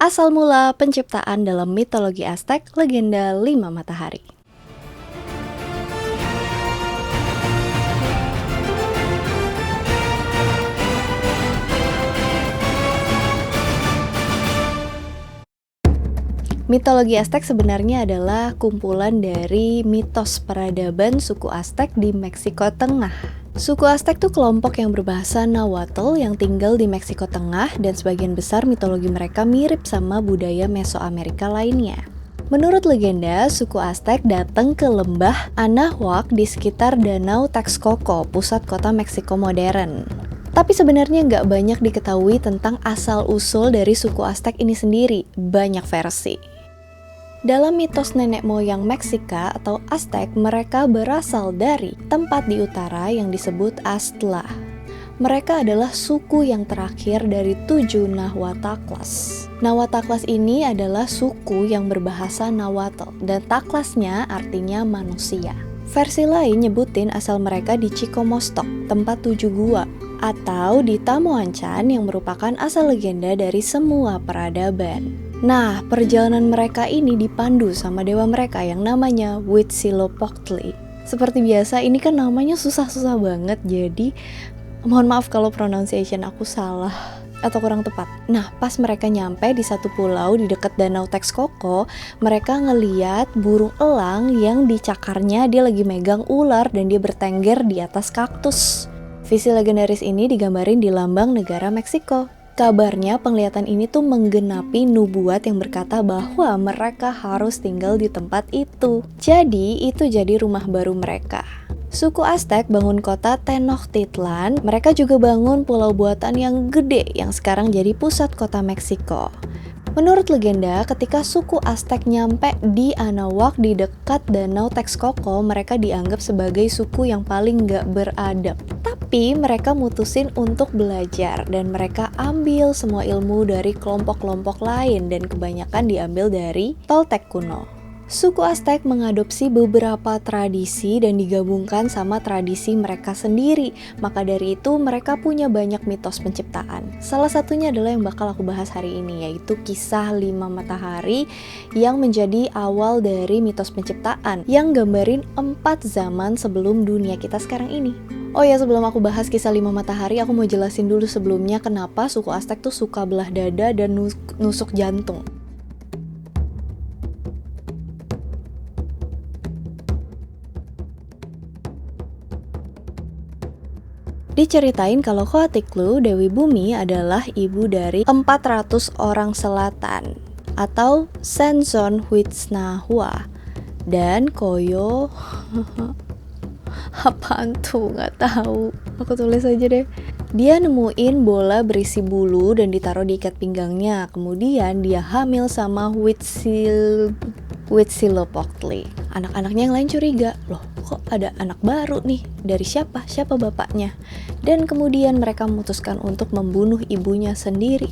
Asal mula penciptaan dalam mitologi Aztec, legenda 5 matahari. Mitologi Aztec sebenarnya adalah kumpulan dari mitos peradaban suku Aztec di Meksiko Tengah. Suku Aztec tuh kelompok yang berbahasa Nahuatl yang tinggal di Meksiko Tengah, dan sebagian besar mitologi mereka mirip sama budaya Mesoamerika lainnya. Menurut legenda, suku Aztec datang ke lembah Anahuac di sekitar Danau Texcoco, pusat kota Meksiko modern. Tapi sebenarnya nggak banyak diketahui tentang asal-usul dari suku Aztec ini sendiri, banyak versi. Dalam mitos nenek moyang Meksika atau Aztec, mereka berasal dari tempat di utara yang disebut Aztla. Mereka adalah suku yang terakhir dari 7 Nahuatl. Nahuatl ini adalah suku yang berbahasa Nahuatl, dan taklasnya artinya manusia. Versi lain nyebutin asal mereka di Chicomostoc, tempat 7 gua, atau di Tamuanchan yang merupakan asal legenda dari semua peradaban. Nah, perjalanan mereka ini dipandu sama dewa mereka yang namanya Huitzilopochtli. Seperti biasa, ini kan namanya susah-susah banget, jadi mohon maaf kalau pronunciation aku salah atau kurang tepat. Nah, pas mereka nyampe di satu pulau di dekat Danau Texcoco, mereka ngeliat burung elang yang di cakarnya dia lagi megang ular dan dia bertengger di atas kaktus. Visi legendaris ini digambarin di lambang negara Meksiko. Kabarnya penglihatan ini tuh menggenapi nubuat yang berkata bahwa mereka harus tinggal di tempat itu. Jadi itu jadi rumah baru mereka. Suku Aztec bangun kota Tenochtitlan, mereka juga bangun pulau buatan yang gede yang sekarang jadi pusat kota Meksiko. Menurut legenda, ketika suku Aztec nyampe di Anahuac di dekat Danau Texcoco, mereka dianggap sebagai suku yang paling gak beradab. Tapi mereka mutusin untuk belajar, dan mereka ambil semua ilmu dari kelompok-kelompok lain, dan kebanyakan diambil dari Toltec kuno. Suku Aztec mengadopsi beberapa tradisi dan digabungkan sama tradisi mereka sendiri. Maka dari itu mereka punya banyak mitos penciptaan. Salah satunya adalah yang bakal aku bahas hari ini, yaitu kisah 5 matahari yang menjadi awal dari mitos penciptaan, yang gambarin 4 zaman sebelum dunia kita sekarang ini. Oh ya, sebelum aku bahas kisah 5 matahari, aku mau jelasin dulu sebelumnya kenapa suku Aztec tuh suka belah dada dan nusuk jantung. Diceritain kalau Coatlicue, Dewi Bumi, adalah ibu dari 400 orang selatan atau Senzon-Huitznahua dan Koyo. Apaan tuh? Nggak tahu. Aku tulis aja deh. Dia nemuin bola berisi bulu dan ditaruh di ikat pinggangnya. Kemudian dia hamil sama Huitzilopochtli. Anak-anaknya yang lain curiga, loh kok ada anak baru nih, dari siapa bapaknya? Dan kemudian mereka memutuskan untuk membunuh ibunya sendiri.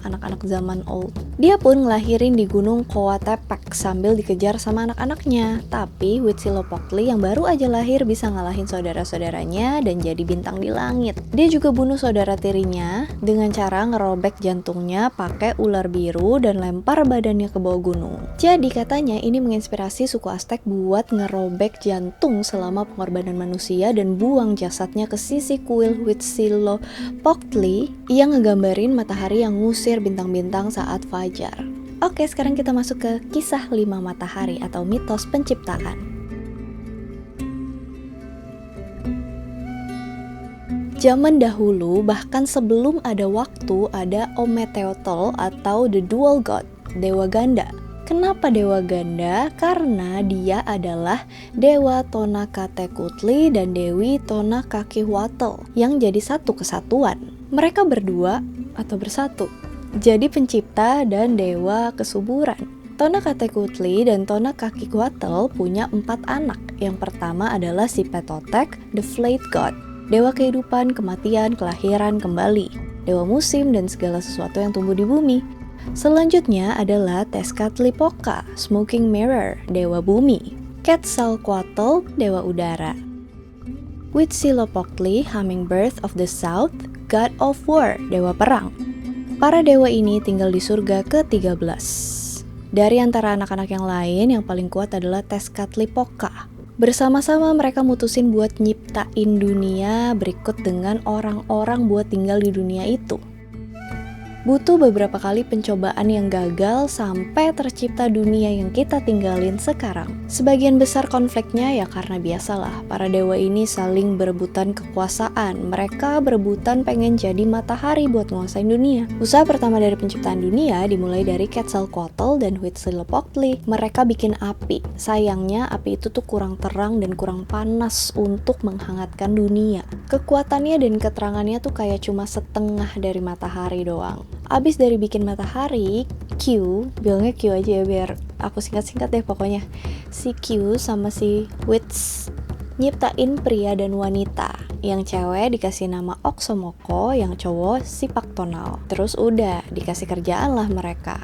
Anak-anak zaman old. Dia pun ngelahirin di gunung Coatepec sambil dikejar sama anak-anaknya. Tapi Huitzilopochtli yang baru aja lahir bisa ngalahin saudara-saudaranya dan jadi bintang di langit. Dia juga bunuh saudara tirinya dengan cara ngerobek jantungnya pakai ular biru dan lempar badannya ke bawah gunung. Jadi katanya ini menginspirasi suku Aztec buat ngerobek jantung selama pengorbanan manusia dan buang jasadnya ke sisi kuil Huitzilopochtli yang ngegambarin matahari yang ngusir bintang-bintang saat fajar. Oke, sekarang kita masuk ke kisah 5 matahari atau mitos penciptaan. Zaman dahulu, bahkan sebelum ada waktu, ada Ometeotl atau the dual god, dewa ganda. Kenapa dewa ganda? Karena dia adalah dewa Tonacatecutli dan dewi Tonacacihuatl yang jadi satu kesatuan. Mereka berdua atau bersatu jadi pencipta dan dewa kesuburan. Tonacatecutli dan Tonacacihuatl punya 4 anak. Yang pertama adalah si Petotek, the Flayed God, dewa kehidupan, kematian, kelahiran, kembali, dewa musim dan segala sesuatu yang tumbuh di bumi. Selanjutnya adalah Tezcatlipoca, Smoking Mirror, dewa bumi, Quetzalcoatl, dewa udara, Huitzilopochtli, Hummingbird of the South, God of War, dewa perang, Para dewa ini tinggal di surga ke-13. Dari antara anak-anak yang lain, yang paling kuat adalah Tezcatlipoca. Bersama-sama mereka mutusin buat nyiptain dunia berikut dengan orang-orang buat tinggal di dunia itu. Butuh beberapa kali pencobaan yang gagal sampai tercipta dunia yang kita tinggalin sekarang. Sebagian besar konfliknya ya karena biasalah, para dewa ini saling berebutan kekuasaan. Mereka berebutan pengen jadi matahari buat nguasain dunia. Usaha pertama dari penciptaan dunia dimulai dari Quetzalcoatl dan Huitzilopochtli. Mereka bikin api. Sayangnya api itu tuh kurang terang dan kurang panas untuk menghangatkan dunia. Kekuatannya dan keterangannya tuh kayak cuma setengah dari matahari doang. Abis dari bikin matahari, Q, bilangnya Q aja ya biar aku singkat-singkat deh pokoknya. Si Q sama si Wits nyiptain pria dan wanita. Yang cewek dikasih nama Oxomoco, yang cowok Sipaktonal. Terus udah dikasih kerjaan lah mereka.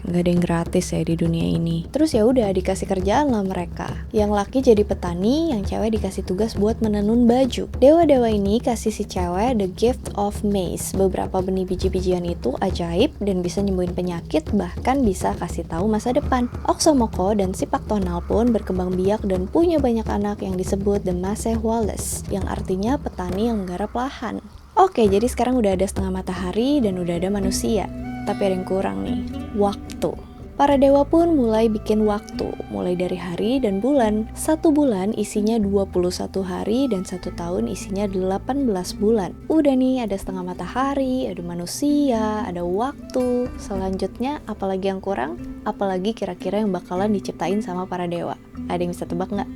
Nggak ada yang gratis ya di dunia ini. Terus ya udah dikasih kerjaan lah mereka. Yang laki jadi petani, yang cewek dikasih tugas buat menenun baju. Dewa-dewa ini kasih si cewek the gift of maize. Beberapa benih biji-bijian itu ajaib dan bisa nyembuhin penyakit, bahkan bisa kasih tahu masa depan. Oxomoco dan Sipaktonal pun berkembang biak dan punya banyak anak yang disebut the Masehuales, yang artinya petani yang menggarap lahan. Oke, jadi sekarang udah ada setengah matahari dan udah ada manusia. Tapi ada yang kurang nih, waktu. Para dewa pun mulai bikin waktu, mulai dari hari dan bulan. 1 bulan isinya 21 hari dan 1 tahun isinya 18 bulan. Udah nih, ada setengah matahari, ada manusia, ada waktu. Selanjutnya, apalagi yang kurang? Apalagi kira-kira yang bakalan diciptain sama para dewa? Ada yang bisa tebak nggak?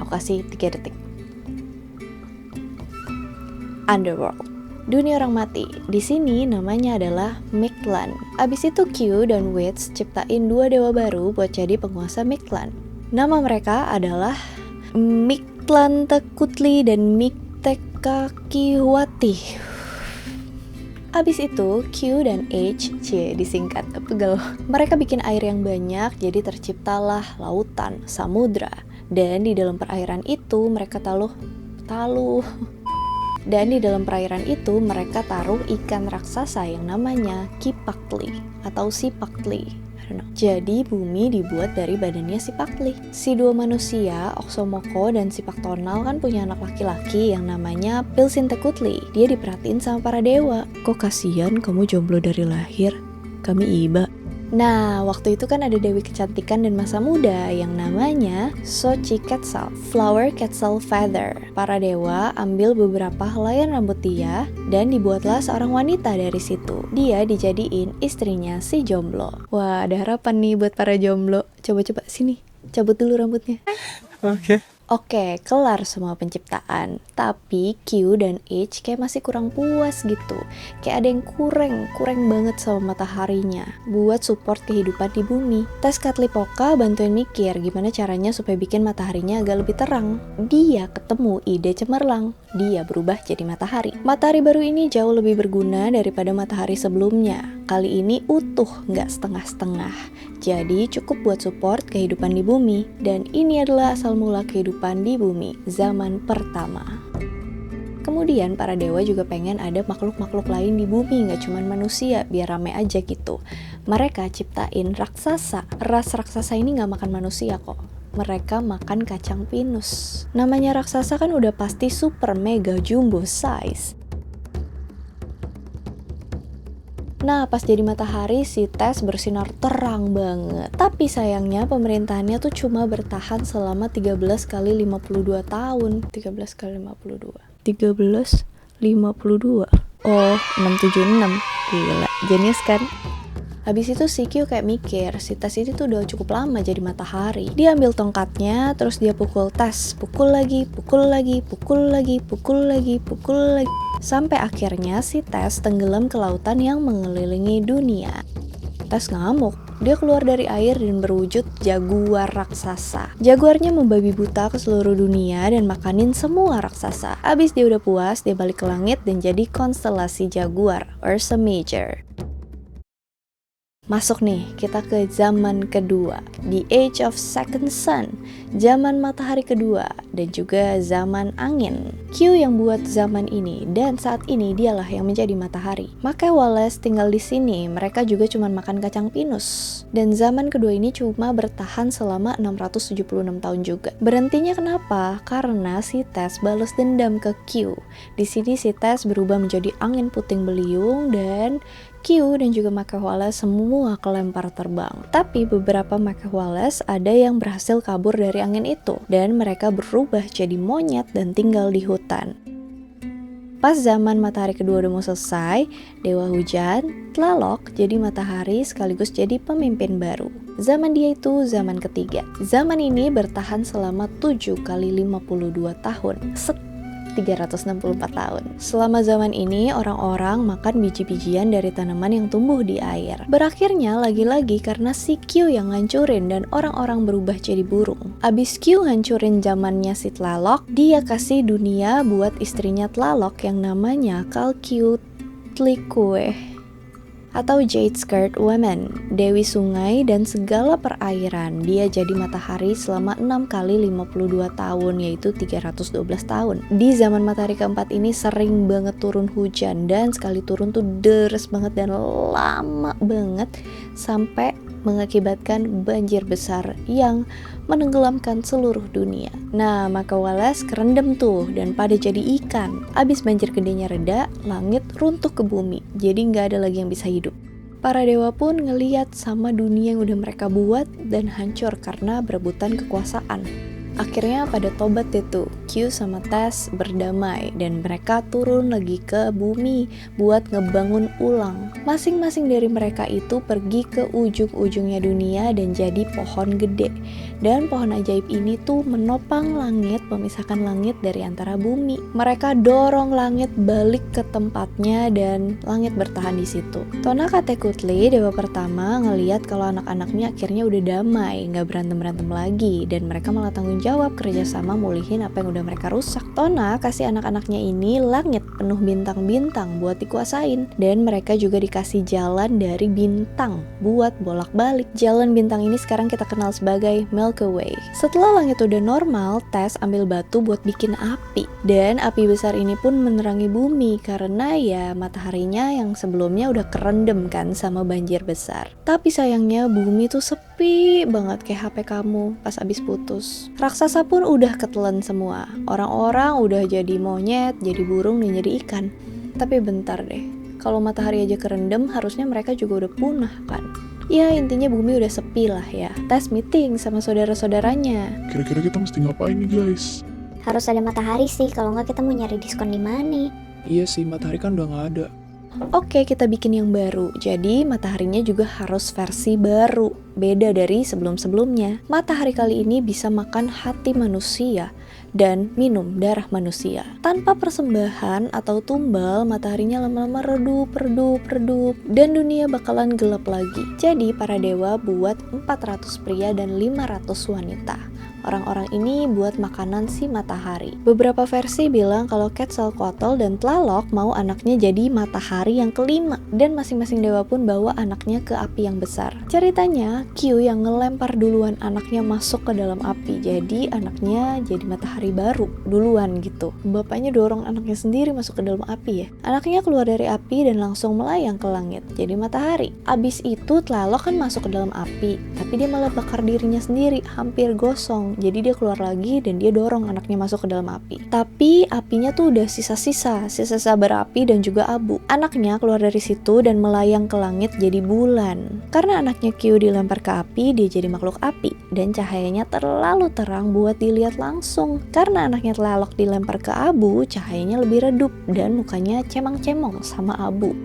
Aku kasih 3 detik. Underworld, dunia orang mati. Di sini namanya adalah Mictlan. Abis itu Q dan Wits ciptain 2 dewa baru buat jadi penguasa Mictlan. Nama mereka adalah Mictlantecuhtli dan Mictecacihuatl. Abis itu Q dan H, disingkat, pegel. Mereka bikin air yang banyak, jadi terciptalah lautan, samudra. Dan di dalam perairan itu mereka taruh ikan raksasa yang namanya Kipakli atau Sipakli. Jadi bumi dibuat dari badannya Sipakli. Si 2 manusia, Oxomoco dan Sipaktonal kan punya anak laki-laki yang namanya Pilsintecuhtli. Dia diperhatiin sama para dewa. Kok kasihan kamu jomblo dari lahir? Kami iba. Nah, waktu itu kan ada dewi kecantikan dan masa muda yang namanya Xochiquetzal, Flower Quetzal Feather. Para dewa ambil beberapa helaian rambut dia dan dibuatlah seorang wanita dari situ. Dia dijadiin istrinya si jomblo. Wah, ada harapan nih buat para jomblo. Coba-coba sini, cabut dulu rambutnya. Oke, kelar semua penciptaan. Tapi Q dan H kayak masih kurang puas gitu. Kayak ada yang kurang banget sama mataharinya buat support kehidupan di bumi. Tezcatlipoca bantuin mikir gimana caranya supaya bikin mataharinya agak lebih terang. Dia ketemu ide cemerlang. Dia berubah jadi matahari. Matahari baru ini jauh lebih berguna daripada matahari sebelumnya. Kali ini utuh, nggak setengah-setengah. Jadi cukup buat support kehidupan di bumi. Dan ini adalah asal mula kehidupan di bumi, zaman pertama. Kemudian para dewa juga pengen ada makhluk-makhluk lain di bumi, nggak cuma manusia, biar rame aja gitu. Mereka ciptain raksasa. Ras raksasa ini nggak makan manusia kok. Mereka makan kacang pinus. Namanya raksasa kan udah pasti super mega jumbo size. Nah, pas jadi matahari, si Tez bersinar terang banget. Tapi sayangnya pemerintahannya tuh cuma bertahan selama 13 kali 52 tahun. 13 kali 52. 1352. Oh, 676. Gila, jenius kan? Habis itu si Q kayak mikir, si Tez ini tuh udah cukup lama jadi matahari. Dia ambil tongkatnya, terus dia pukul Tez. Pukul lagi. Sampai akhirnya si Tez tenggelam ke lautan yang mengelilingi dunia. Tez ngamuk. Dia keluar dari air dan berwujud jaguar raksasa. Jaguarnya membabi buta ke seluruh dunia dan makanin semua raksasa. Abis dia udah puas, dia balik ke langit dan jadi konstelasi jaguar, Ursa Major. Masuk nih, kita ke zaman kedua, the age of second sun, zaman matahari kedua, dan juga zaman angin. Q yang buat zaman ini, dan saat ini dialah yang menjadi matahari. Maka Wallace tinggal di sini, mereka juga cuma makan kacang pinus. Dan zaman kedua ini cuma bertahan selama 676 tahun juga. Berhentinya kenapa? Karena si Tess balas dendam ke Q. Di sini si Tess berubah menjadi angin puting beliung dan Q dan juga Maka Wallace semua kelempar terbang. Tapi beberapa Maka Wallace ada yang berhasil kabur dari angin itu dan mereka berubah jadi monyet dan tinggal di hutan. Pas zaman matahari kedua udah mau selesai, Dewa Hujan, Tlaloc jadi matahari sekaligus jadi pemimpin baru. Zaman dia itu zaman ketiga. Zaman ini bertahan selama 7 kali 52 tahun. 364 tahun. Selama zaman ini, orang-orang makan biji-bijian dari tanaman yang tumbuh di air. Berakhirnya lagi-lagi karena si Q yang ngancurin dan orang-orang berubah jadi burung. Abis Q ngancurin zamannya si Tlaloc, dia kasih dunia buat istrinya Tlaloc yang namanya Calciutlicue atau Jade Skirt Woman, Dewi Sungai dan segala perairan. Dia jadi matahari selama 6 kali 52 tahun, yaitu 312 tahun. Di zaman matahari keempat ini sering banget turun hujan, dan sekali turun tuh deres banget dan lama banget sampai mengakibatkan banjir besar yang menenggelamkan seluruh dunia. Nah, Maka Wallace kerendam tuh dan pada jadi ikan. Abis banjir gedenya reda, langit runtuh ke bumi, jadi nggak ada lagi yang bisa hidup. Para dewa pun ngeliat sama dunia yang udah mereka buat dan hancur karena berebutan kekuasaan. Akhirnya pada tobat itu, Q sama Tess berdamai dan mereka turun lagi ke bumi buat ngebangun ulang. Masing-masing dari mereka itu pergi ke ujung-ujungnya dunia dan jadi pohon gede. Dan pohon ajaib ini tuh menopang langit, memisahkan langit dari antara bumi. Mereka dorong langit balik ke tempatnya dan langit bertahan di situ. Tonakatecutli, dewa pertama, ngeliat kalau anak-anaknya akhirnya udah damai, nggak berantem-berantem lagi, dan mereka malah tanggung jawab kerjasama mulihin apa yang udah mereka rusak. Tona kasih anak-anaknya ini langit penuh bintang-bintang buat dikuasain, dan mereka juga dikasih jalan dari bintang buat bolak-balik. Jalan bintang ini sekarang kita kenal sebagai Milky Way. Setelah langit udah normal, Tess ambil batu buat bikin api, dan api besar ini pun menerangi bumi karena ya mataharinya yang sebelumnya udah kerendam kan sama banjir besar. Tapi sayangnya bumi tuh sepi banget kayak HP kamu pas abis putus. Raksasa pun udah ketelan semua. Orang-orang udah jadi monyet, jadi burung, dan jadi ikan. Tapi bentar deh, kalau matahari aja kerendam, harusnya mereka juga udah punah kan? Ya intinya bumi udah sepi lah ya. Tess meeting sama saudara-saudaranya. Kira-kira kita mesti ngapain nih guys? Harus ada matahari sih, kalau nggak kita mau nyari diskon di mana? Iya sih, matahari kan udah nggak ada. Oke, kita bikin yang baru. Jadi mataharinya juga harus versi baru, beda dari sebelum-sebelumnya. Matahari kali ini bisa makan hati manusia dan minum darah manusia. Tanpa persembahan atau tumbal, mataharinya lama-lama redup, dan dunia bakalan gelap lagi. Jadi para dewa buat 400 pria dan 500 wanita. Orang-orang ini buat makanan si matahari. Beberapa versi bilang kalau Quetzalcoatl dan Tlaloc mau anaknya jadi matahari yang kelima, dan masing-masing dewa pun bawa anaknya ke api yang besar. Ceritanya Q yang ngelempar duluan anaknya masuk ke dalam api, jadi anaknya jadi matahari baru duluan gitu. Bapaknya dorong anaknya sendiri masuk ke dalam api ya. Anaknya keluar dari api dan langsung melayang ke langit jadi matahari. Abis itu Tlaloc kan masuk ke dalam api, tapi dia malah bakar dirinya sendiri, hampir gosong. Jadi dia keluar lagi dan dia dorong anaknya masuk ke dalam api. Tapi apinya tuh udah sisa-sisa berapi dan juga abu. Anaknya keluar dari situ dan melayang ke langit jadi bulan. Karena anaknya Q dilempar ke api, dia jadi makhluk api dan cahayanya terlalu terang buat dilihat langsung. Karena anaknya Tlaloc dilempar ke abu, cahayanya lebih redup dan mukanya cemang-cemong sama abu.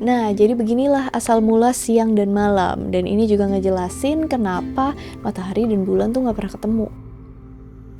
Nah, jadi beginilah asal mula siang dan malam. Dan ini juga ngejelasin kenapa matahari dan bulan tuh gak pernah ketemu.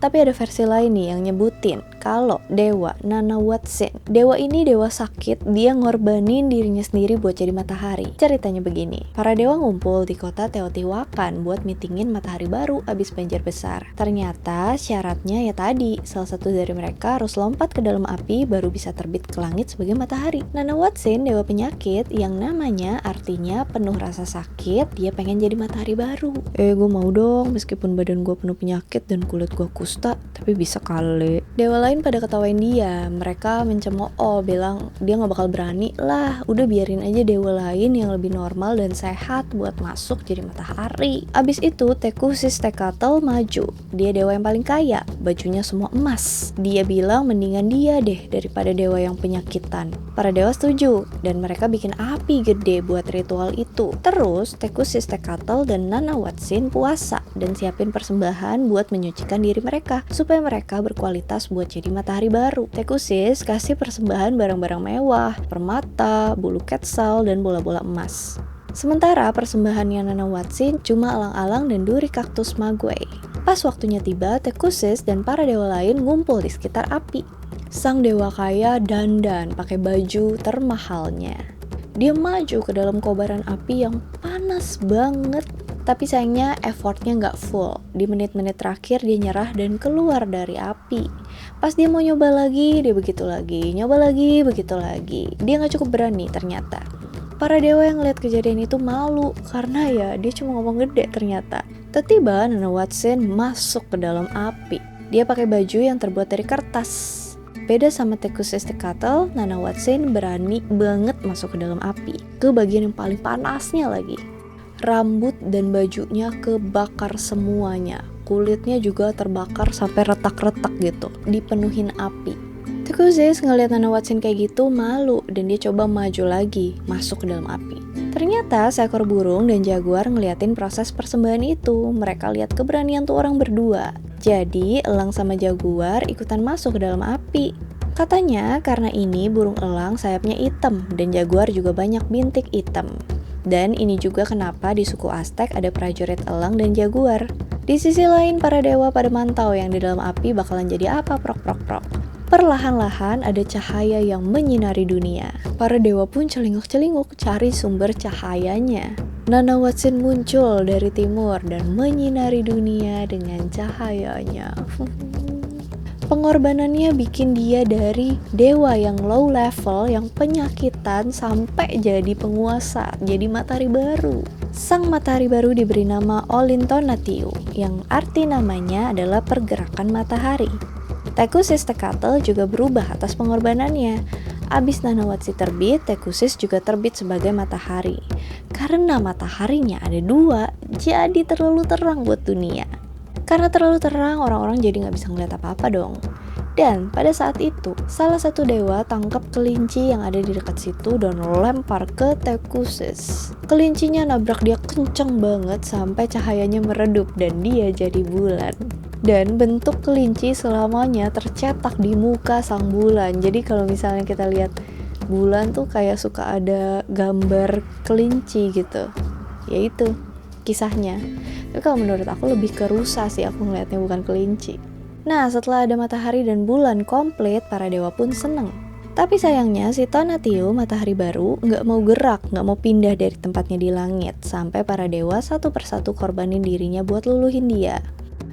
Tapi ada versi lain nih yang nyebutin kalau dewa Nanawatsin, dewa ini dewa sakit, dia ngorbanin dirinya sendiri buat jadi matahari. Ceritanya begini, para dewa ngumpul di kota Teotihuacan buat meetingin matahari baru abis banjir besar. Ternyata syaratnya ya tadi, salah satu dari mereka harus lompat ke dalam api baru bisa terbit ke langit sebagai matahari. Nanawatsin, dewa penyakit yang namanya artinya penuh rasa sakit, dia pengen jadi matahari baru. Gue mau dong, meskipun badan gue penuh penyakit dan kulit gue kusta, tapi bisa kali. Dewa lain pada ketawain dia, mereka mencemooh, bilang dia gak bakal berani lah, udah biarin aja dewa lain yang lebih normal dan sehat buat masuk jadi matahari. Abis itu Tekusis-Tekatl maju, dia dewa yang paling kaya, bajunya semua emas. Dia bilang mendingan dia deh daripada dewa yang penyakitan. Para dewa setuju, dan mereka bikin api gede buat ritual itu. Terus Tekusis-Tekatl dan Nanawatsin puasa dan siapin persembahan buat menyucikan diri mereka supaya mereka berkualitas buat jadi matahari baru. Tekusis kasih persembahan barang-barang mewah, permata, bulu quetzal, dan bola-bola emas. Sementara persembahannya Nanawatsin cuma alang-alang dan duri kaktus maguey. Pas waktunya tiba, Tekusis dan para dewa lain ngumpul di sekitar api. Sang dewa kaya dandan pakai baju termahalnya. Dia maju ke dalam kobaran api yang panas banget. Tapi sayangnya effortnya nggak full. Di menit-menit terakhir dia nyerah dan keluar dari api. Pas dia mau nyoba lagi, dia begitu lagi. Nyoba lagi, begitu lagi. Dia nggak cukup berani ternyata. Para dewa yang lihat kejadian itu malu karena ya dia cuma ngomong gede ternyata. Tiba-tiba Nanawatsin masuk ke dalam api. Dia pakai baju yang terbuat dari kertas. Beda sama Tekusis-Tekatl, Nanawatsin berani banget masuk ke dalam api. Ke bagian yang paling panasnya lagi. Rambut dan bajunya kebakar semuanya. Kulitnya juga terbakar sampai retak-retak gitu, dipenuhin api. Tekusis ngeliat Nanawatsin kayak gitu malu dan dia coba maju lagi, masuk ke dalam api. Ternyata seekor burung dan jaguar ngeliatin proses persembahan itu. Mereka lihat keberanian tuh orang berdua. Jadi elang sama jaguar ikutan masuk ke dalam api. Katanya karena ini burung elang sayapnya hitam dan jaguar juga banyak bintik hitam. Dan ini juga kenapa di suku Aztec ada prajurit elang dan jaguar. Di sisi lain para dewa pada mantau yang di dalam api bakalan jadi apa prok. Perlahan-lahan ada cahaya yang menyinari dunia. Para dewa pun celinguk-celinguk cari sumber cahayanya. Nanawatsin muncul dari timur dan menyinari dunia dengan cahayanya. Pengorbanannya bikin dia dari dewa yang low level, yang penyakitan, sampai jadi penguasa, jadi matahari baru. Sang matahari baru diberi nama Olintonatiu, yang arti namanya adalah pergerakan matahari. Tekusis-Tekatl juga berubah atas pengorbanannya. Abis Nanawatsin terbit, Tekusis juga terbit sebagai matahari. Karena mataharinya ada dua, jadi terlalu terang buat dunia. Karena terlalu terang, orang-orang jadi gak bisa ngeliat apa-apa dong. Dan pada saat itu, salah satu dewa tangkap kelinci yang ada di dekat situ dan lempar ke Tekusis. Kelincinya nabrak dia kenceng banget sampai cahayanya meredup dan dia jadi bulan. Dan bentuk kelinci selamanya tercetak di muka sang bulan. Jadi kalau misalnya kita lihat bulan tuh kayak suka ada gambar kelinci gitu. Yaitu kisahnya. Tapi kalau menurut aku lebih ke rusa sih aku ngeliatnya, bukan kelinci. Nah, setelah ada matahari dan bulan komplit, para dewa pun seneng. Tapi sayangnya si Tonatiuh, matahari baru, nggak mau gerak, nggak mau pindah dari tempatnya di langit. Sampai para dewa satu persatu korbanin dirinya buat luluhin dia.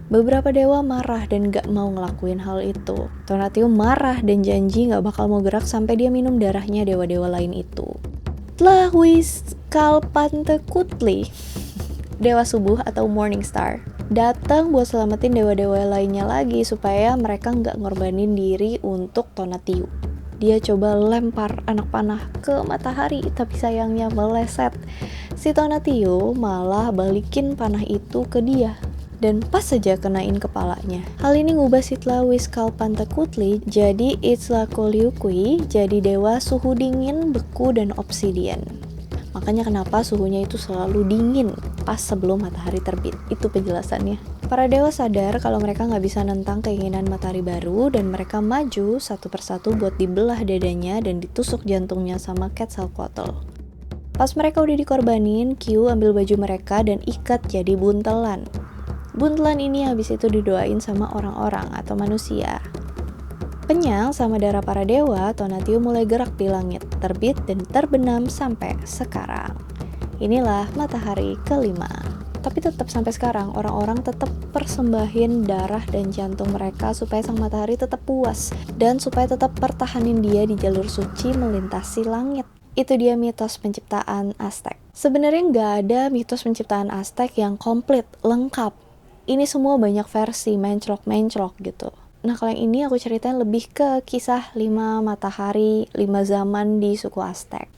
Beberapa dewa marah dan gak mau ngelakuin hal itu. Tonatiuh marah dan janji gak bakal mau gerak sampai dia minum darahnya dewa-dewa lain itu. Tlahuicalpantecutli, dewa subuh atau morning star, datang buat selamatin dewa-dewa lainnya lagi supaya mereka gak ngorbanin diri untuk Tonatiuh. Dia coba lempar anak panah ke matahari, tapi sayangnya meleset. Si Tonatiuh malah balikin panah itu ke dia. Dan pas saja kenain kepalanya. Hal ini ngubah si Tlahuicalpantecutli jadi Itzcoatliuqui, jadi dewa suhu dingin, beku, dan obsidian. Makanya kenapa suhunya itu selalu dingin pas sebelum matahari terbit. Itu penjelasannya. Para dewa sadar kalau mereka nggak bisa nentang keinginan matahari baru dan mereka maju satu persatu buat dibelah dadanya dan ditusuk jantungnya sama Quetzalcoatl. Pas mereka udah dikorbanin, Q ambil baju mereka dan ikat jadi buntelan. Buntelan ini habis itu didoain sama orang-orang atau manusia. Penyal sama darah para dewa, Tonatiuh mulai gerak di langit, terbit dan terbenam sampai sekarang. Inilah matahari kelima. Tapi tetap sampai sekarang, orang-orang tetap persembahin darah dan jantung mereka supaya sang matahari tetap puas dan supaya tetap pertahanin dia di jalur suci melintasi langit. Itu dia mitos penciptaan Aztec. Sebenarnya nggak ada mitos penciptaan Aztec yang komplit, lengkap. Ini semua banyak versi, mencrok-mencrok gitu. Nah, kalau yang ini aku ceritain lebih ke kisah 5 matahari, 5 zaman di suku Aztec.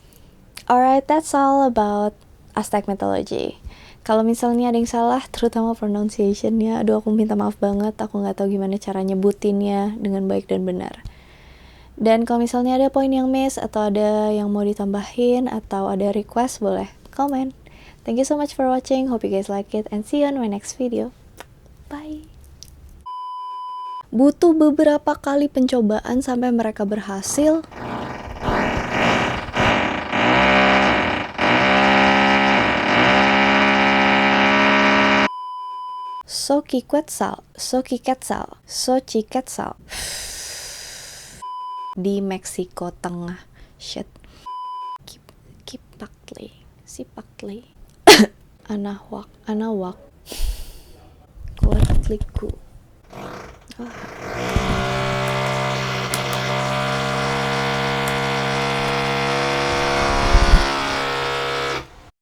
Alright, that's all about Aztec mythology. Kalau misalnya ada yang salah, terutama pronunciation-nya, aduh aku minta maaf banget, aku nggak tahu gimana cara nyebutinnya dengan baik dan benar. Dan kalau misalnya ada poin yang miss, atau ada yang mau ditambahin, atau ada request, boleh komen. Thank you so much for watching, hope you guys like it, and see you on my next video. Bye! Butuh beberapa kali pencobaan sampai mereka berhasil. Xochiquetzal di Meksiko Tengah. Shit. Sipactli. Anawak. Kuatliku.